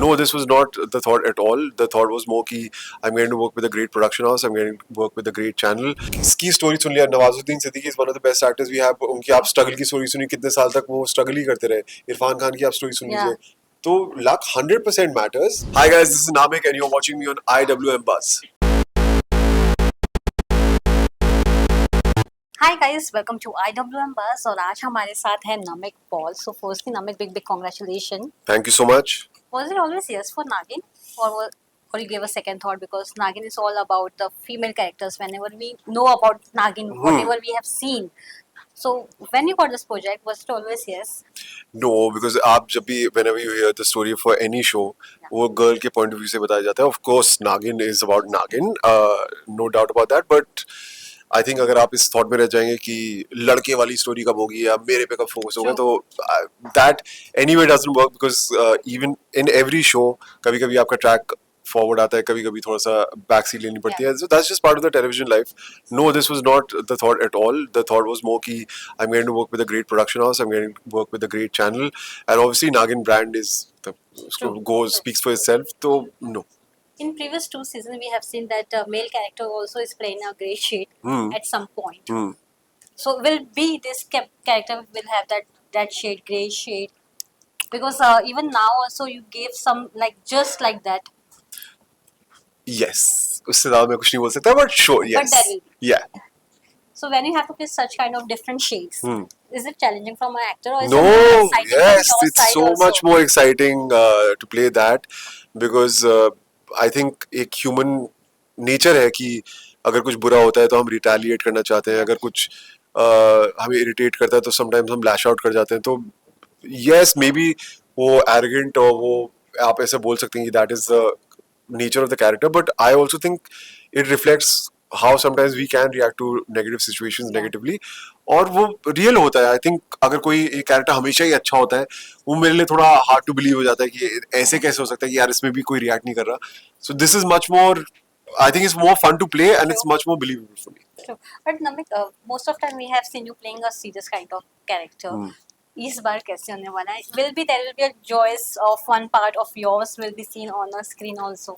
No, this was not the thought at all. The thought was more कि I'm going to work with a great production house. I'm going to work with a great channel. इसकी story सुन लिया. Nawazuddin Siddiqui is one of the best actors we have. उनकी आप struggle की story सुनी, कितने साल तक वो स्ट्रगल ही करते रहे. इरफान खान की आप स्टोरी सुन लीजिए. तो luck 100% matters. Hi guys, this is Namik and you're watching me on IWM Buzz. Hi guys, welcome to IWM buzz और आज हमारे साथ है Namik Paul. So firstly Namik, big congratulation. Thank you so much. Was it always yes for Nagin or you gave a second thought, because Nagin is all about the female characters. Whenever we know about Nagin, whatever we have seen. So when you got this project, was it always yes? No, because आप जब भी whenever you hear the story for any show, वो girl के point of view से बताया जाता है. Of course, Nagin is about Nagin, no doubt about that. But I think अगर आप इस thought में रह जाएंगे कि लड़के वाली story कब होगी या मेरे पे कब focus होगा, तो that anyway doesn't work, because even in every show कभी-कभी आपका track forward आता है, कभी-कभी थोड़ा सा back seat लेनी पड़ती है. So that's just part of the television life. No, this was not the thought at all. The thought was more कि I'm going to work with a great production house. I'm going to work with a great channel, and obviously Nagin brand is speaks for itself. So no. In previous 2 seasons, we have seen that male character also is playing a grey shade at some point. So will be this character will have that shade, grey shade, because even now also you gave some like just like that. Yes, उससे ज़्यादा मैं कुछ नहीं बोल सकता, but sure, yes. But there will be. Yeah. So when you have to play such kind of different shades, is it challenging from an actor, or is No, it more exciting yes, from your it's side so also? much more exciting to play that, because I think एक human nature है कि अगर कुछ बुरा होता है तो हम retaliate करना चाहते हैं, अगर कुछ हमें irritate करता है तो sometimes हम lash out कर जाते हैं. तो yes, maybe वो arrogant और वो आप ऐसे बोल सकते हैं कि that is the nature of the character, but I also think it reflects how sometimes we can react to negative situations negatively, और वो real होता है. I think अगर कोई एक character हमेशा ही अच्छा होता है, वो मेरे लिए थोड़ा hard to believe हो जाता है कि ऐसे कैसे हो सकता है कि यार इसमें भी कोई react नहीं कर रहा. So this is much more, I think it's more fun to play and it's much more believable for me. True. But Namik, most of time we have seen you playing a serious kind of character. इस बार कैसे होने वाला है? There will be a joyous of one part of yours will be seen on a screen also.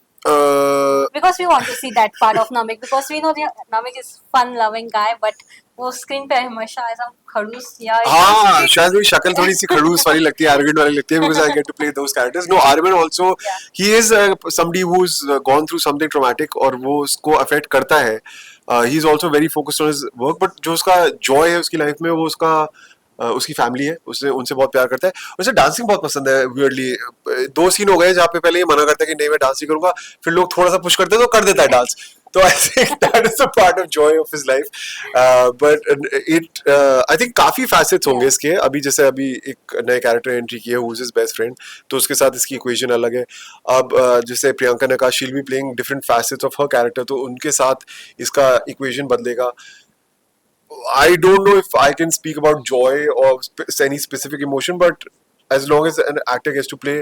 Because we want to see that part of Namik, because we know Namik is fun loving guy, but वो screen पे हमेशा ऐसा खड़ूस या हाँ, शायद मेरी शक्ल थोड़ी सी खड़ूस वाली लगती है, arrogant वाली लगती है, because I get to play those characters. No, Arvind also, he is somebody who's gone through something traumatic और वो उसको affect करता है. He is also very focused on his work, but जो उसका joy है उसकी life में, वो उसका उसकी फैमिली है, उसने उनसे बहुत प्यार करता है. उसे डांसिंग बहुत पसंद है. weirdly 2 सीन हो गए जहाँ पे पहले ये मना करता है कि नहीं मैं डांस नहीं करूंगा, फिर लोग थोड़ा सा पुश करते हैं तो कर देता है डांस. तो I think that is a part of joy of his life. But I think काफी facets होंगे इसके. अभी जैसे अभी एक नए कैरेक्टर एंट्री की है, who is his best friend, तो उसके साथ इसकी इक्वेशन अलग है. अब जैसे प्रियंका ने कहा she'll be playing different facets of her character, तो उनके साथ इसका इक्वेशन बदलेगा. I don't know if I can speak about joy or any specific emotion, but as long as an actor gets to play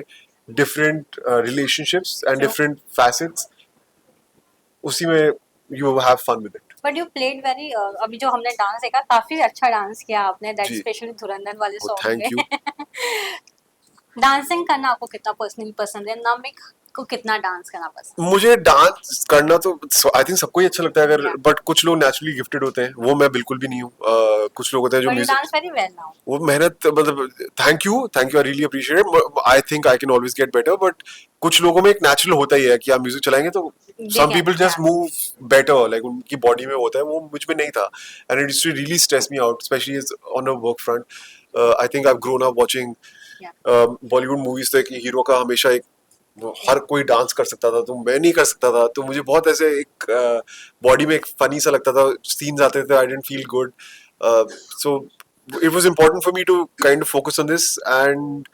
different relationships and different facets, उसी में you have fun with it. But you played very अभी जो हमने dance देखा, काफी अच्छा dance किया आपने, that especially धुरंधर वाले सॉन्ग में. Thank you. डांसिंग करना आपको कितना पर्सनली पसंद है? नामिक को कितना डांस करना पसंद है? मुझे डांस करना तो आई थिंक सबको ही अच्छा लगता है, अगर बट कुछ लोग नेचुरली गिफ्टेड होते हैं, वो मैं बिल्कुल भी नहीं हूँ. कुछ लोग होते हैं जो music dance very well now. वो मेहनत, मतलब thank you I really appreciate it. I think I can always get better, but कुछ लोगों में एक नेचुरल होता ही है कि आप म्यूजिक चलाएंगे तो some people just move better, like उनकी बॉडी में होता है, वो मुझ में नहीं था. And it used to really stress me out, especially on a work front. I think I've grown up watching Bollywood movies. तो एक हीरो का हमेशा एक हर कोई डांस कर सकता था, तो मैं नहीं कर सकता था, तो मुझे बहुत ऐसे एक बॉडी में एक फनी सा लगता था. सीन्स आते थे, I didn't feel good. So it was important for me to kind of focus on this and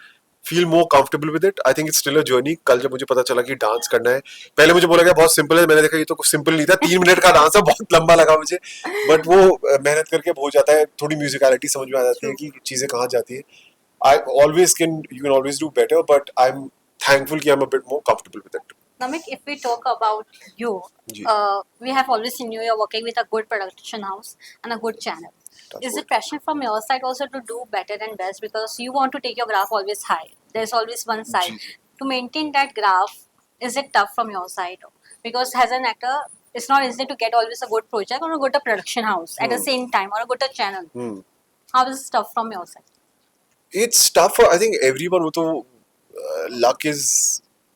feel more comfortable with it. I think it's still a journey. कल जब मुझे पता चला कि डांस करना है, पहले मुझे बोला गया बहुत सिंपल है, मैंने देखा ये तो कुछ सिंपल नहीं था. 3 मिनट का डांस है, बहुत लंबा लगा मुझे, बट वो मेहनत करके हो जाता है. थोड़ी म्यूजिकलिटी समझ में आ जाती है कि चीजें कहाँ जाती है. You can always do better, but I'm thankful कि I'm a bit more comfortable with it. Namik, if we talk about you, we have always seen you're working with a good production house and a good channel. Is it passion from your side also to do better and best, because you want to take your graph always high? There's always one side. to maintain that graph, is it tough from your side? Because as an actor, it's not easy to get always a good project or a good production house at the same time, or a good channel. Hmm. How is it tough from your side? It's tough for I think everyone. वो तो luck is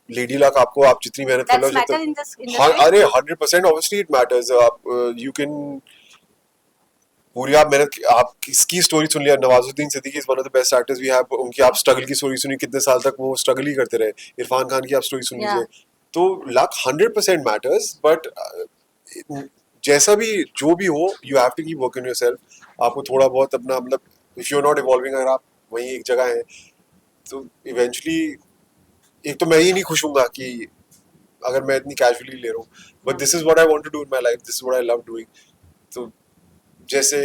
lady luck. आपको आप जितनी मेहनत कर लो That's matter in this हाँ industry. अरे 100% obviously it matters. आप you can पूरी आप मेहनत आप किसकी स्टोरी सुन लिया. Nawazuddin Siddiqui is one of the best actors we have. उनकी आप स्ट्रगल की स्टोरी सुनी, कितने साल तक वो स्ट्रगल ही करते रहे. इरफान खान की आप स्टोरी सुन Yeah. लीजिए. तो लक 100% मैटर्स. बट जैसा भी जो भी हो you have to keep working yourself. आपको थोड़ा बहुत अपना मतलब if you are not evolving, अगर आप वहीं एक जगह है तो इवेंचुअली एक तो मैं ही नहीं खुश हूँगा कि अगर मैं इतनी कैजुअली ले रहा हूँ. But this is what I want to do in my life. This is what I love doing. तो जैसे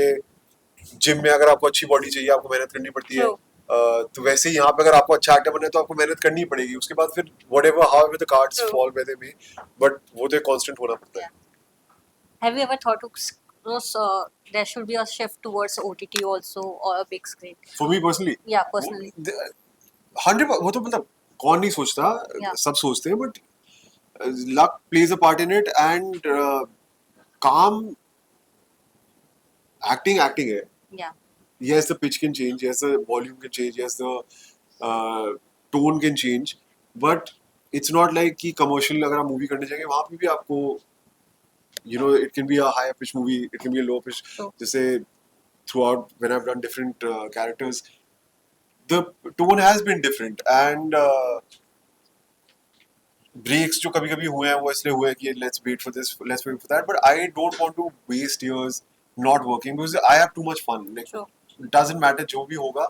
जिम में अगर आपको अच्छी बॉडी चाहिए आपको मेहनत करनी पड़ती है. True. तो वैसे ही यहाँ पे अगर आपको अच्छा एक्टर बनना है तो आपको मेहनत करनी पड़ेगी. उसके बाद फिर whatever however the cards True. fall where they may, but वो तो एक constant होना पड़ता है. Have you ever thought to, there should be a shift towards OTT also or a big screen? For me personally, Yeah, personally. 100 वो तो मतलब कौन नहीं सोचता. Yeah. सब सोचते हैं but luck plays a part in it and calm acting है. Yeah. Yes, the pitch can change. Yes, the volume can change. Yes, the tone can change. But it's not like कि commercial अगर आप movie करने जाएंगे वहाँ पे भी आपको it can be a higher pitch movie, it can be a low pitch. True. जैसे throughout when I've done different characters, the tone has been different and breaks जो कभी कभी हुए हैं वो इसलिए हुए हैं कि let's wait for this, let's wait for that. But I don't want to waste years not working because I have too much fun. Like, True. Doesn't matter जो भी होगा.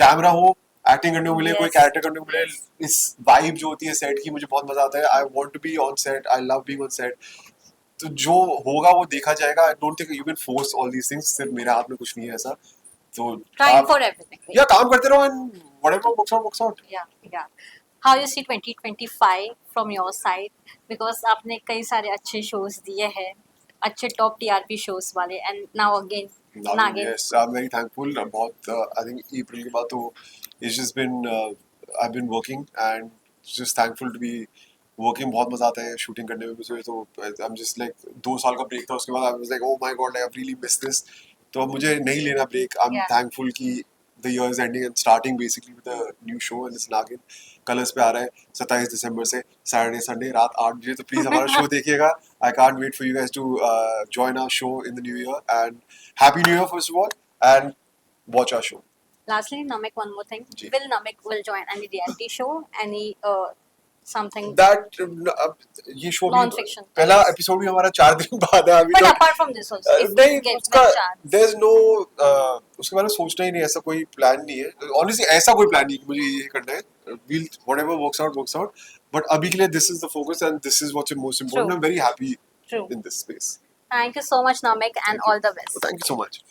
कैमरा हो, एक्टिंग करने को मिले, कोई Yes. कैरेक्टर करने को मिले, इस वाइब जो होती है सेट की मुझे बहुत मजा आता है. I want to be on set, I love being on set. तो जो होगा वो देखा जाएगा. I don't think you can force all these things. सिर्फ मेरे हाथ में कुछ नहीं है ऐसा. तो Trying for everything. या काम करते रहो and whatever works out. Yeah, yeah. How you see 2025 from your side? Because आपने कई सारे अच्छे shows दिए हैं, अच्छे top TRP shows वाले, and now again, Nagin. Yes, I'm very thankful. बहुत I think April के बाद तो it's just been I've been working and just thankful to be working. बहुत मजा आता है शूटिंग करने में मुझे. तो I'm just like 2 साल का ब्रेक था उसके बाद I was like oh my god I have really missed this. तो अब मुझे नहीं लेना ब्रेक. I'm Yeah. thankful कि the year is ending and starting basically with a new show and it's Nagin. Colours पे आ रहा है 27 दिसंबर से सैटरडे संडे रात 8 बजे. तो प्लीज हमारा शो देखिएगा. I can't wait for you guys to join our show in the new year and happy new year first of all and watch our show. Lastly, Namek, one more thing. जी. Will Namek will join any reality show, any something? That ये show भी Non-fiction. पहला episode भी हमारा 4 दिन बाद है अभी But तो. apart from this also, if नहीं you get उसका the chance. There is no उसके बारे में सोचना ही नहीं. ऐसा कोई प्लान नहीं है ऑनेस्टली. ऐसा कोई प्लान नहीं है कि मुझे ये करना है. We'll whatever works out. But अभी के लिए this is the focus and this is what's most important. True. I am very happy True. in this space. Thank you so much, Namek, and all the best. Thank you so much.